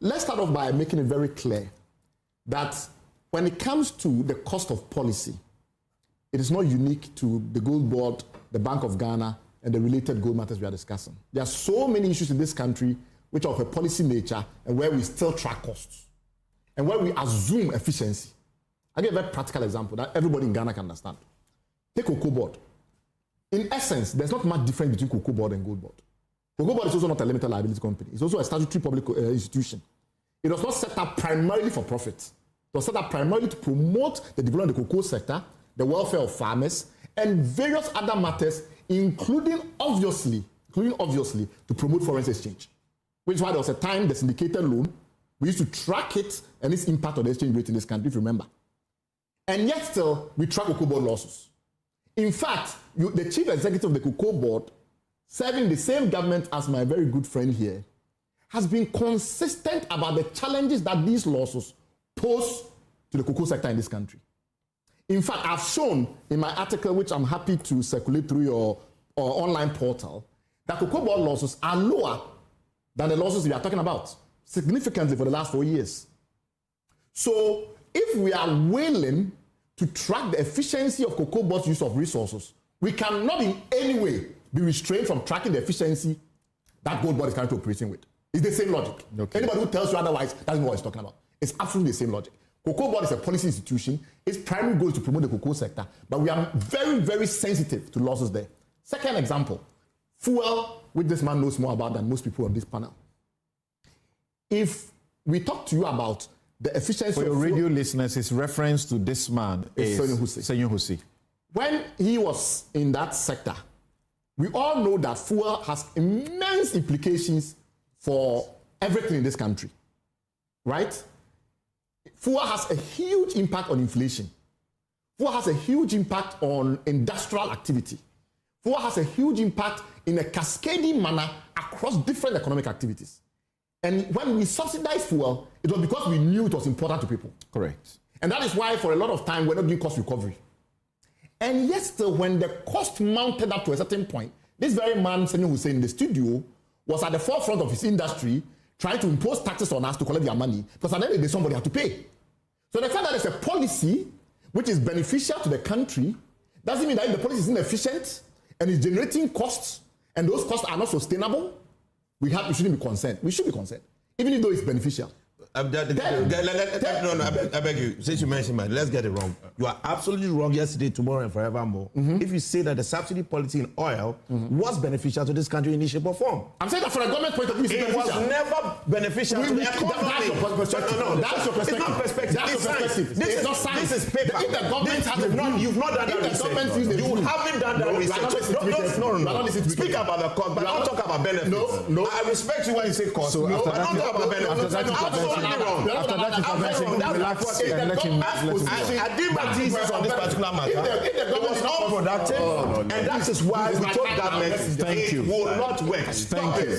let's start off by making it very clear that when it comes to the cost of policy, it is not unique to the Gold Board, the Bank of Ghana, and the related gold matters we are discussing. There are so many issues in this country which are of a policy nature and where we still track costs and where we assume efficiency. I'll give a very practical example that everybody in Ghana can understand. Take Cocoa Board. In essence, there's not much difference between Cocoa Board and Gold Board. Cocoa Board is also not a limited liability company. It's also a statutory public institution. It was not set up primarily for profit. It was set up primarily to promote the development of the cocoa sector, the welfare of farmers, and various other matters, including obviously to promote foreign exchange. Which is why there was a time the syndicated loan, we used to track it and its impact on the exchange rate in this country, if you remember. And yet still, we track Cocoa Board losses. In fact, the chief executive of the Cocoa Board, serving the same government as my very good friend here, has been consistent about the challenges that these losses pose to the cocoa sector in this country. In fact, I've shown in my article, which I'm happy to circulate through your online portal, that Cocoa Board losses are lower than the losses we are talking about, significantly for the last 4 years. So if we are willing to track the efficiency of Cocoa Board's use of resources, we cannot in any way be restrained from tracking the efficiency that Gold Board is currently operating with. It's the same logic. Okay. Anybody who tells you otherwise doesn't know what he's talking about. It's absolutely the same logic. Cocoa Board is a policy institution. Its primary goal is to promote the cocoa sector, but we are very, very sensitive to losses there. Second example, fuel, which this man knows more about than most people on this panel. If we talk to you about the efficiency for your radio listeners, his reference to this man is Senyo Hosi. When he was in that sector, we all know that fuel has immense implications for everything in this country, right? Fuel has a huge impact on inflation. Fuel has a huge impact on industrial activity. Fuel has a huge impact in a cascading manner across different economic activities. And when we subsidize fuel, it was because we knew it was important to people. Correct. And that is why for a lot of time we're not doing cost recovery. And yet still, when the cost mounted up to a certain point, this very man, Senyo Hosi, in the studio, was at the forefront of his industry trying to impose taxes on us to collect their money, because at the end of the day, somebody had to pay. So the fact that there's a policy which is beneficial to the country doesn't mean that if the policy is inefficient and is generating costs, and those costs are not sustainable, we shouldn't be concerned. We should be concerned, even though it's beneficial. I beg you, since you mentioned man, let's get it wrong. You are absolutely wrong yesterday, tomorrow, and forevermore. If you say that the subsidy policy in oil was beneficial to this country in any shape or form. I'm saying that from a government point of view, it was never beneficial to the economy. That's your perspective. It's not perspective. That's your perspective. It's not science. This is paper. If the government has you've not done that research. You haven't done that research. No. Speak about the cost, but don't talk about benefits. No. I respect you when you say cost. So but don't talk about benefits. After that intervention, relax and let him. I did my thesis on this particular matter. It was unproductive, and that is why we told government it will not work. Thank you.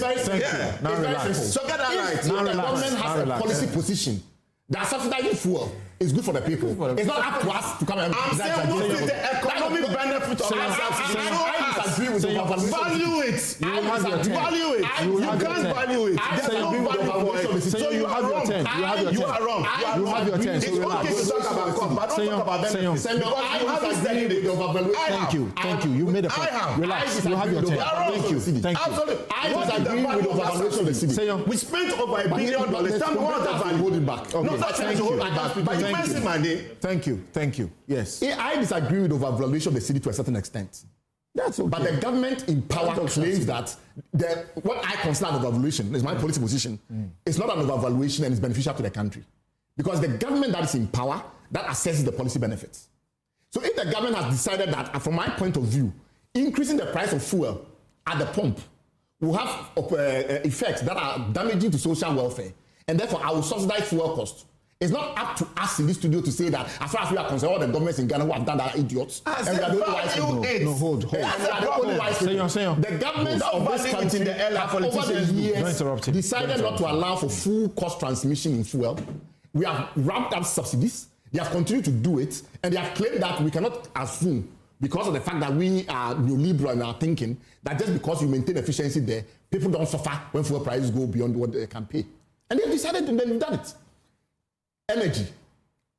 Now relax. So get that right. If the government has a policy position that subsidizing fuel is good for the people, it's not up to us to come and I'm saying what is the economic benefit of I disagree with you. Value it. Value it. You can't value it. There's no value for it. So you have your turn. You are wrong. You have your turn. It's okay to talk about cost, but don't talk about benefits. Thank you. You made a point. Relax. You have your turn. Thank you. Absolutely. I disagree with the overvaluation of the city. We spent over $1 billion. Tell me what the value. Hold it back. No, that's trying to hold it back. But you mentioned my name. Thank you. Yes. I disagree with the overvaluation of the city to a certain extent. That's okay. But the government in power claims that what I consider an overvaluation is my policy position. It's not an overvaluation and it's beneficial to the country. Because the government that is in power, that assesses the policy benefits. So if the government has decided that, from my point of view, increasing the price of fuel at the pump will have effects that are damaging to social welfare, and therefore I will subsidize fuel costs. It's not up to us in this studio to say that as far as we are concerned, all the governments in Ghana who have done that are idiots. And we are the only wise people. No, hold. The government of this country over the years decided not to allow for full cost transmission in fuel. We have ramped up subsidies. They have continued to do it, and they have claimed that we cannot assume, because of the fact that we are neoliberal in our thinking, that just because you maintain efficiency there, people don't suffer when fuel prices go beyond what they can pay. And they've decided to then done it. Energy.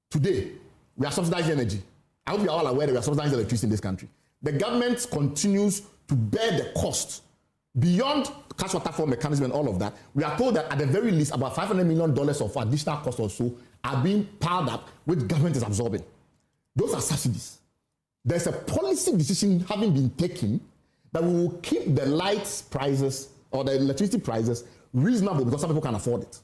Today, we are subsidizing energy. I hope you are all aware that we are subsidizing electricity in this country. The government continues to bear the cost beyond cash waterfall mechanism and all of that. We are told that at the very least about $500 million of additional cost or so are being piled up, which government is absorbing. Those are subsidies. There's a policy decision having been taken that we will keep the lights prices or the electricity prices reasonable because some people can afford it.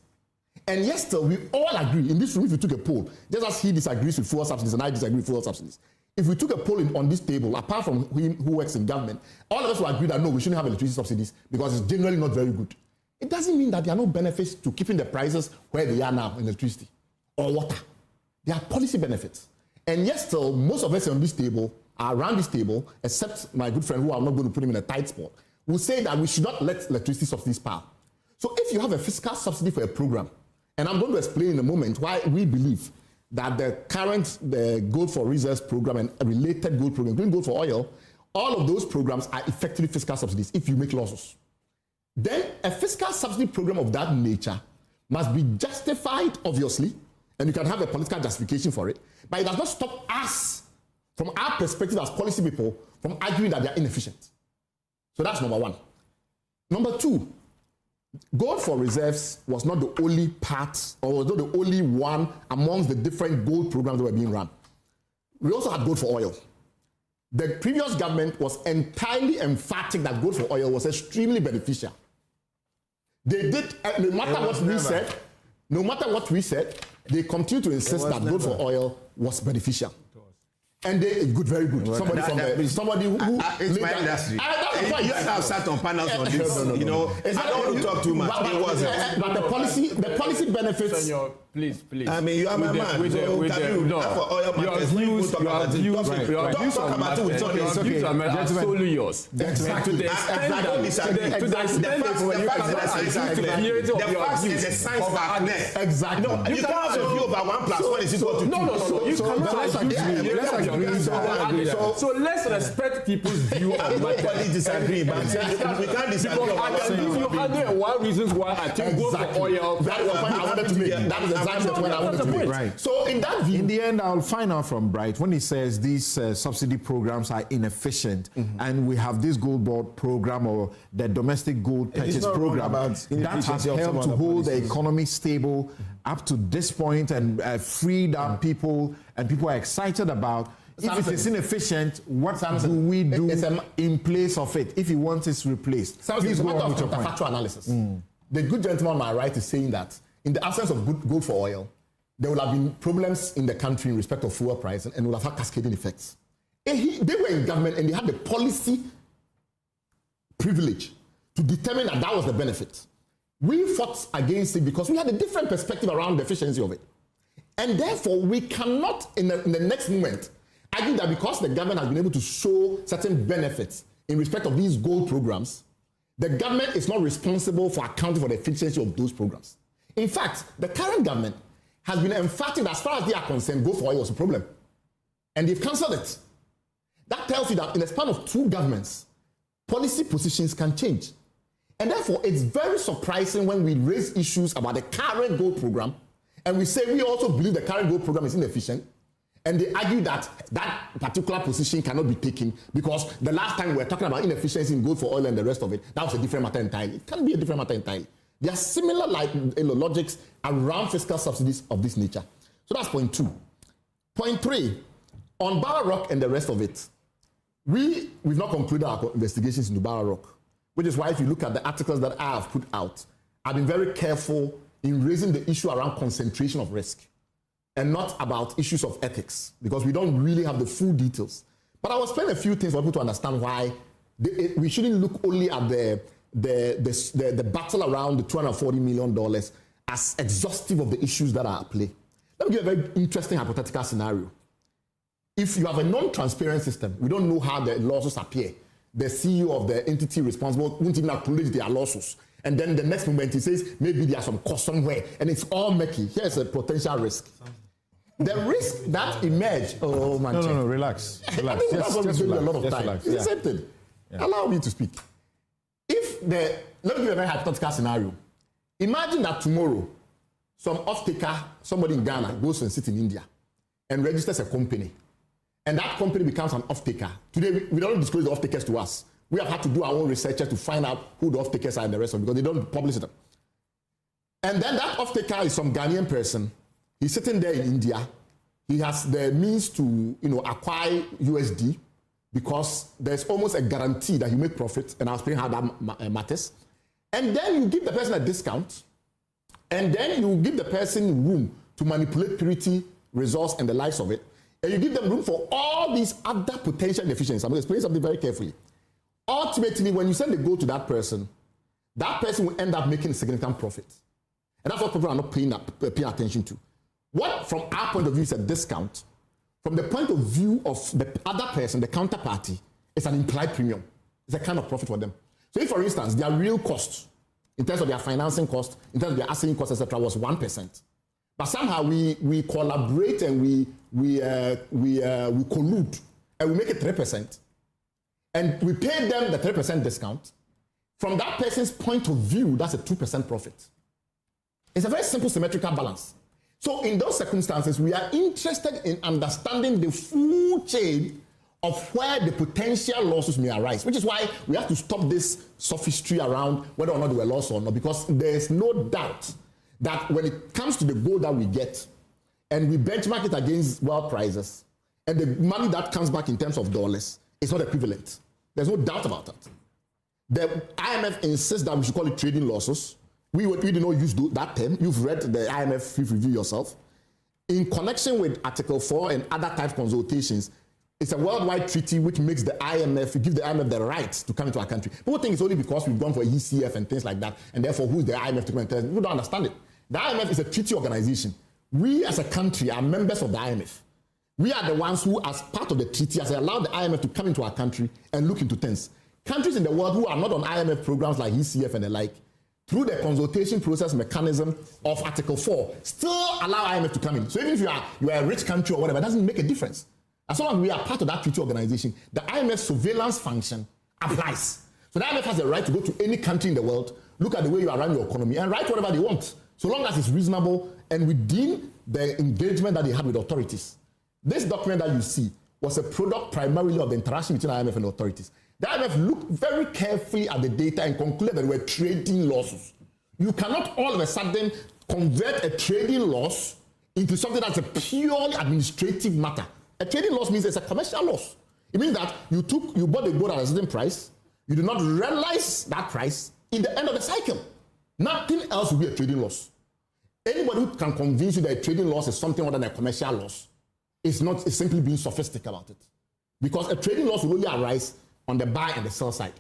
And yes, still, we all agree in this room, if we took a poll, just as he disagrees with fuel subsidies and I disagree with fuel subsidies, if we took a poll on this table, apart from him who works in government, all of us will agree that no, we shouldn't have electricity subsidies because it's generally not very good. It doesn't mean that there are no benefits to keeping the prices where they are now in electricity or water. There are policy benefits. And yes, still, most of us on this table, are around this table, except my good friend who I'm not going to put him in a tight spot, will say that we should not let electricity subsidies power. So if you have a fiscal subsidy for a program, and I'm going to explain in a moment why we believe that the current Gold for Reserves program and a related gold program, including Gold for Oil, all of those programs are effectively fiscal subsidies if you make losses. Then a fiscal subsidy program of that nature must be justified, obviously, and you can have a political justification for it, but it does not stop us, from our perspective as policy people, from arguing that they are inefficient. So that's number one. Number two, Gold for Reserves was not the only part, or was not the only one amongst the different gold programs that were being run. We also had Gold for Oil. The previous government was entirely emphatic that Gold for Oil was extremely beneficial. They did, no matter what we said, they continue to insist that Gold for Oil was beneficial. And they good, very good. Well, somebody who it's my industry. You have sat on panels on this. No. You know, I don't want to talk too much. But the policy benefits. Senyo, please. I mean, you are my man. Your views are solely yours. To the extent the facts is the science back there. Exactly. You can't have a view about 1 + 1 is equal to 2. No. You cannot. So let's respect people's view on matters. Disagree, but we can't disagree. I can give you 101 reasons why I think Gold for Oil. That was the point I wanted to make. That is exactly the point I wanted to make. Right. So in that view, in the end, I'll find out from Bright when he says these subsidy programs are inefficient, and we have this gold board program or the domestic gold purchase program that has helped to hold the economy stable up to this point and freed up people, and people are excited about. If it is inefficient, what do we do in place of it? If he wants it replaced, please go on with your factual analysis. The good gentleman on my right is saying that in the absence of Gold for Oil, there will have been problems in the country in respect of fuel price and will have had cascading effects. They were in government and they had the policy privilege to determine that was the benefit. We fought against it because we had a different perspective around the efficiency of it. And therefore, we cannot, in the next moment, argue that because the government has been able to show certain benefits in respect of these gold programs, the government is not responsible for accounting for the efficiency of those programs. In fact, the current government has been emphatic that as far as they are concerned, Gold for Oil was a problem. And they've cancelled it. That tells you that in the span of 2 governments, policy positions can change. And therefore, it's very surprising when we raise issues about the current gold program, and we say we also believe the current gold program is inefficient, and they argue that that particular position cannot be taken because the last time we were talking about inefficiency in Gold for Oil and the rest of it, that was a different matter entirely. It can't be a different matter entirely. There are similar logics around fiscal subsidies of this nature. So that's point 2. Point 3, on Bawa Rock and the rest of it, we've not concluded our investigations into Bawa Rock, which is why if you look at the articles that I have put out, I've been very careful in raising the issue around concentration of risk and not about issues of ethics, because we don't really have the full details. But I will explain a few things for people to understand why we shouldn't look only at the battle around the $240 million as exhaustive of the issues that are at play. Let me give a very interesting hypothetical scenario. If you have a non-transparent system, we don't know how the losses appear. The CEO of the entity responsible won't even acknowledge their losses. And then the next moment he says, maybe there's some cost somewhere, and it's all murky. Here's a potential risk. The risk that emerged. Oh, man. No, relax. I think that's what we're doing a lot of time. It's the same thing. Allow me to speak. Let me give you a very hypothetical scenario. Imagine that tomorrow some off-taker, somebody in Ghana goes and sits in India and registers a company, and that company becomes an off-taker. Today, we don't disclose the off-takers to us. We have had to do our own research to find out who the off-takers are and the rest of it, because they don't publish it. And then that off-taker is some Ghanaian person. He's sitting there in India. He has the means to, acquire USD, because there's almost a guarantee that he make profit, and I'll explain how that matters. And then you give the person a discount, and then you give the person room to manipulate purity, resource, and the likes of it, and you give them room for all these other potential inefficiencies. I'm going to explain something very carefully. Ultimately, when you send the gold to that person will end up making significant profit. And that's what people are not paying attention to. What, from our point of view, is a discount, from the point of view of the other person, the counterparty, it's an implied premium. It's a kind of profit for them. So if, for instance, their real cost, in terms of their financing cost, in terms of their asset cost, etc., was 1%, but somehow we collaborate and we collude, and we make it 3%, and we pay them the 3% discount, from that person's point of view, that's a 2% profit. It's a very simple symmetrical balance. So in those circumstances, we are interested in understanding the full chain of where the potential losses may arise, which is why we have to stop this sophistry around whether or not they were lost or not, because there is no doubt that when it comes to the gold that we get and we benchmark it against world prices, and the money that comes back in terms of dollars is not equivalent. There's no doubt about that. The IMF insists that we should call it trading losses. We do not use that term. You've read the IMF fifth review yourself. In connection with Article 4 and other types of consultations, it's a worldwide treaty which makes the IMF, give the IMF the right to come into our country. People think it's only because we've gone for ECF and things like that, and therefore who's the IMF to come and tell us? People don't understand it. The IMF is a treaty organization. We as a country are members of the IMF. We are the ones who, as part of the treaty, has allowed the IMF to come into our country and look into things. Countries in the world who are not on IMF programs like ECF and the like, through the consultation process mechanism of Article 4, still allow IMF to come in. So even if you are a rich country or whatever, it doesn't make a difference. As long as we are part of that treaty organization, the IMF surveillance function applies. So the IMF has the right to go to any country in the world, look at the way you run your economy, and write whatever they want, so long as it's reasonable and within the engagement that they had with authorities. This document that you see was a product primarily of the interaction between IMF and authorities. The IMF looked very carefully at the data and concluded that there were trading losses. You cannot all of a sudden convert a trading loss into something that's a purely administrative matter. A trading loss means it's a commercial loss. It means that you bought the gold at a certain price, you did not realize that price in the end of the cycle. Nothing else will be a trading loss. Anybody who can convince you that a trading loss is something other than a commercial loss is simply being sophistic about it. Because a trading loss will only arise on the buy and the sell side.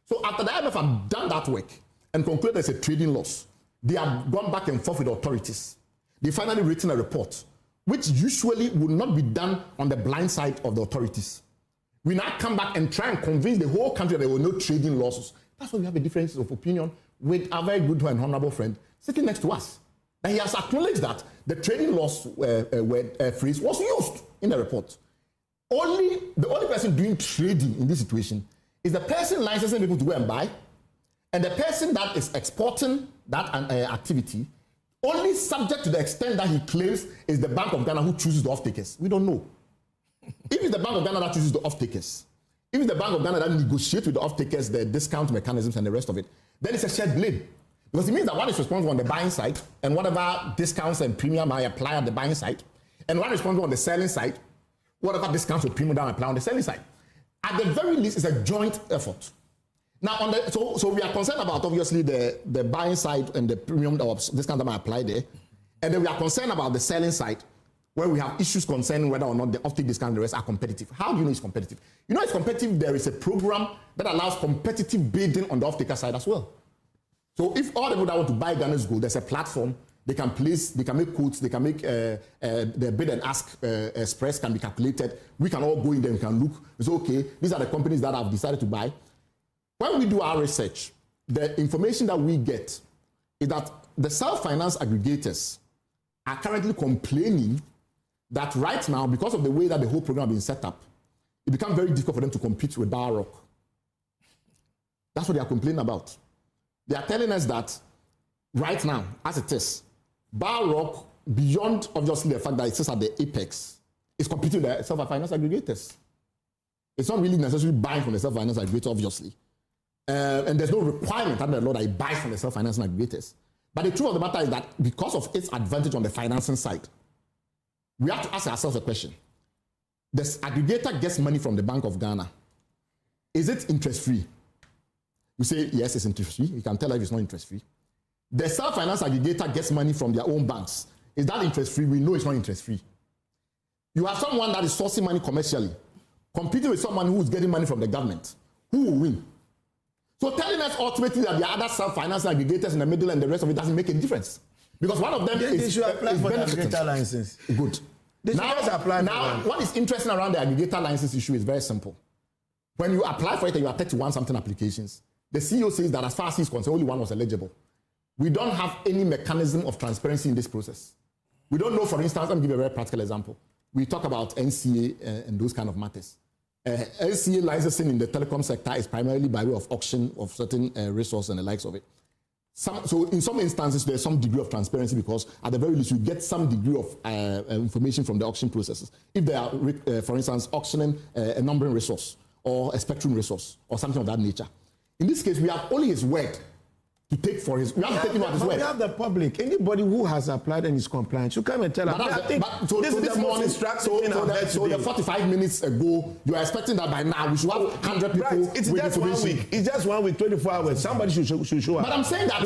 So after the IMF have done that work and concluded there's a trading loss, they have gone back and forth with authorities. They finally written a report, which usually would not be done on the blind side of the authorities. We now come back and try and convince the whole country that there were no trading losses. That's why we have a difference of opinion with our very good and honorable friend sitting next to us. And he has acknowledged that the trading loss phrase was used in the report. The only person doing trading in this situation is the person licensing people to go and buy, and the person that is exporting that activity, only subject to the extent that he claims is the Bank of Ghana who chooses the off-takers. We don't know. If it's the Bank of Ghana that chooses the off-takers, if it's the Bank of Ghana that negotiates with the off-takers the discount mechanisms and the rest of it, then it's a shared blame. Because it means that one is responsible on the buying side, and whatever discounts and premium I apply on the buying side, and one is responsible on the selling side, whatever discounts or premium that I apply on the selling side. At the very least, it's a joint effort. Now, so we are concerned about, obviously, the buying side and the premium or discount that I apply there, and then we are concerned about the selling side, where we have issues concerning whether or not the off-take discount and the rest are competitive. How do you know it's competitive? You know it's competitive. There is a program that allows competitive bidding on the off-taker side as well. So if all the people that want to buy Ghana's gold, there's a platform, they can make quotes, they can make the bid and ask express can be calculated. We can all go in there, we can look. It's okay, these are the companies that have decided to buy. When we do our research, the information that we get is that the self-finance aggregators are currently complaining that right now, because of the way that the whole program has been set up, it becomes very difficult for them to compete with Bawa Rock. That's what they are complaining about. They are telling us that right now, as it is, Bawa Rock, beyond obviously the fact that it sits at the apex, is competing with the self-finance aggregators. It's not really necessarily buying from the self-finance aggregator, obviously. And there's no requirement under the law that it buys from the self-finance aggregators. But the truth of the matter is that because of its advantage on the financing side, we have to ask ourselves a question. The aggregator gets money from the Bank of Ghana. Is it interest-free? You say, yes, it's interest-free. You can tell us if it's not interest-free. The self-finance aggregator gets money from their own banks. Is that interest-free? We know it's not interest-free. You have someone that is sourcing money commercially, competing with someone who is getting money from the government. Who will win? So telling us ultimately that the other self-finance aggregators in the middle and the rest of it doesn't make a difference. Because one of them they should apply for the aggregator license. Good. They should just apply now, what is interesting around the aggregator license issue is very simple. When you apply for it and you are 31 something applications, the CEO says that as far as he's concerned, only one was eligible. We don't have any mechanism of transparency in this process. We don't know, for instance, let me give you a very practical example. We talk about NCA and those kind of matters. NCA licensing in the telecom sector is primarily by way of auction of certain resources and the likes of it. So in some instances, there's some degree of transparency because at the very least, you get some degree of information from the auction processes. If they are, for instance, auctioning a numbering resource or a spectrum resource or something of that nature. In this case, we have only his word to take for his. We have to take him at his word. We have the public. Anybody who has applied and is compliant should come and tell us. So the 45 minutes ago, you are expecting that by now we should have 100 people. Right. It's with just 1 week. It's just 1 week, 24 hours. Somebody should show up. But I'm saying that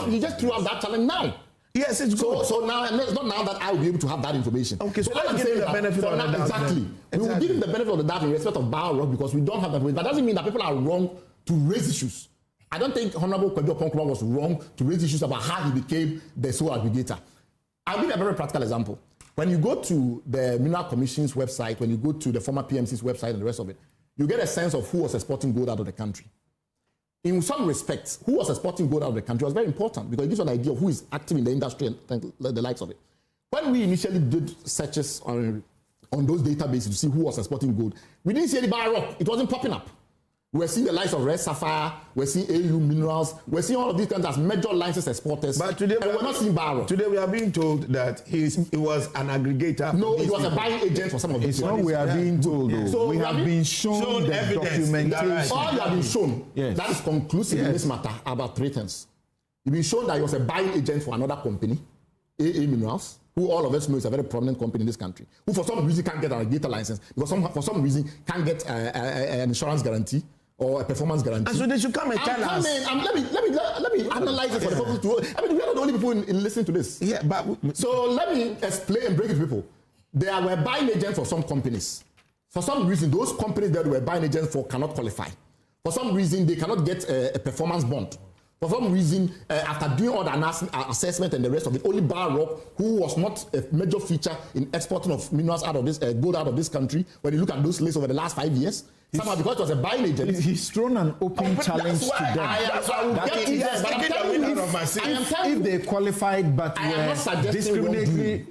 he just threw out that challenge now. Yes, it's good. So now, it's not now that I will be able to have that information. Okay, so let's give him the benefit of the doubt. Exactly. We will give him the benefit of the doubt in respect of Bawa Rock because we don't have that information. That doesn't mean that people are wrong to raise issues. I don't think Honorable Kwejo Okonkwo was wrong to raise issues about how he became the sole aggregator. I'll give you a very practical example. When you go to the Mineral Commission's website, when you go to the former PMC's website and the rest of it, you get a sense of who was exporting gold out of the country. In some respects, who was exporting gold out of the country was very important because it gives you an idea of who is active in the industry and the likes of it. When we initially did searches on those databases to see who was exporting gold, we didn't see any Bawa Rock. It wasn't popping up. We're seeing the likes of Red Sapphire, we're seeing AU Minerals, we're seeing all of these countries as major license exporters. But today, and we're not seeing Bawa Rock. Today we are being told that he was an aggregator. No, he was a buying agent for some of these. It's not we are being told, though. So we have been shown the documentation. All you have been shown, that is conclusive in this matter about 3 things. You've been shown that he was a buying agent for another company, AA Minerals, who all of us know is a very prominent company in this country, who for some reason can't get an aggregator license, because for some reason can't get an insurance guarantee or a performance guarantee. And so they should come and tell us. Let me analyze it for the purpose to. I mean, we are not the only people in listening to this. Yeah, but so let me explain and break it to people. They were buying agents for some companies. For some reason, those companies that were buying agents for cannot qualify. For some reason, they cannot get a performance bond. For some reason, after doing all the assessment and the rest of it, only Bawa Rock, who was not a major feature in exporting of minerals out of this gold out of this country, when you look at those lists over the last 5 years, somehow because it was a buying agent. He's thrown an open challenge to them. If they qualified but were discriminatory,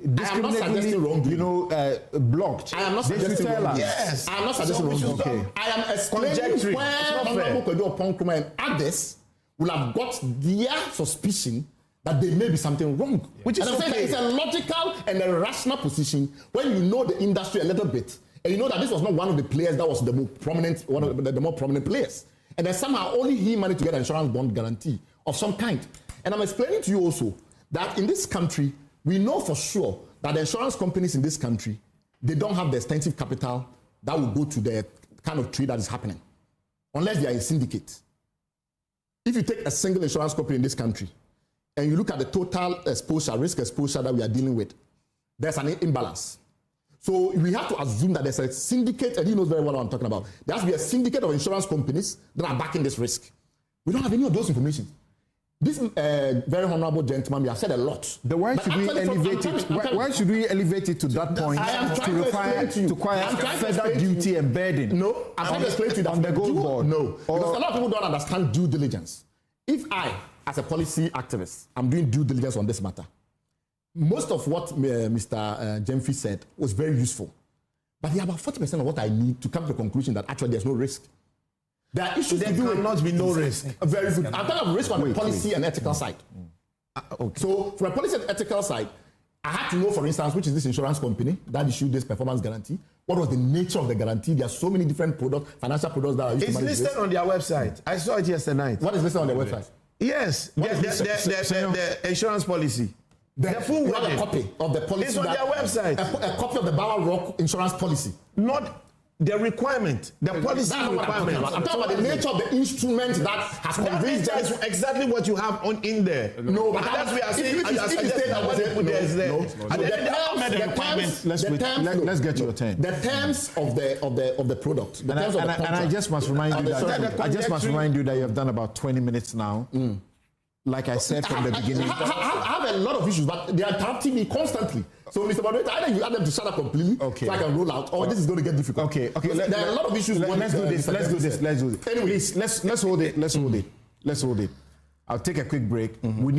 blocked, I am not suggesting wrongdoing. Yes. I am not suggesting wrongdoing. Okay. I am explaining where Honorable Kwejo Okonkwo and others will have got their suspicion that there may be something wrong. Which is okay. It's a logical and a rational position when you know the industry a little bit. And you know that this was not one of the players that was the more prominent, one of the more prominent players. And then somehow only he managed to get an insurance bond guarantee of some kind. And I'm explaining to you also that in this country, we know for sure that the insurance companies in this country, they don't have the extensive capital that will go to the kind of trade that is happening, unless they are a syndicate. If you take a single insurance company in this country and you look at the total exposure, risk exposure that we are dealing with, there's an imbalance. So we have to assume that there's a syndicate, and he knows very well what I'm talking about. There has to be a syndicate of insurance companies that are backing this risk. We don't have any of those information. This very honorable gentleman, we have said a lot. Then why should we elevate it? Why should we elevate it to that point to require further duty and burden? No, I'm trying to explain to you that on the gold board. No, because a lot of people don't understand due diligence. If I, as a policy activist, I'm doing due diligence on this matter, most of what Mr. Jemfi said was very useful. But there are about 40% of what I need to come to the conclusion that actually there's no risk. There are issues there cannot be no risk. Very good. I'm talking about risk on the policy and ethical side. Okay. So from a policy and ethical side, I had to know, for instance, which is this insurance company that issued this performance guarantee. What was the nature of the guarantee? There are so many different products, financial products that are used to manage this. It's listed on their website. I saw it yesterday night. What is listed on their website? Yes, the insurance policy. The full you have a copy of the policy. It's on their website. A copy of the Bawa Rock insurance policy. Not the requirement, the policy requirement. I'm talking about the nature of the instrument that has convinced them. That's exactly what you have on in there. No, but that's we are saying. Let's get your turn. The terms of the product. And I just must remind you that you have done about 20 minutes now. Like I said from the beginning. I have a lot of issues, but they are interrupting me constantly. So, Mr. Moderator, either you ask them to shut up completely, so I can roll out, or this is going to get difficult. Okay. There are a lot of issues. Let's do this. Anyway, let's hold it. I'll take a quick break. We need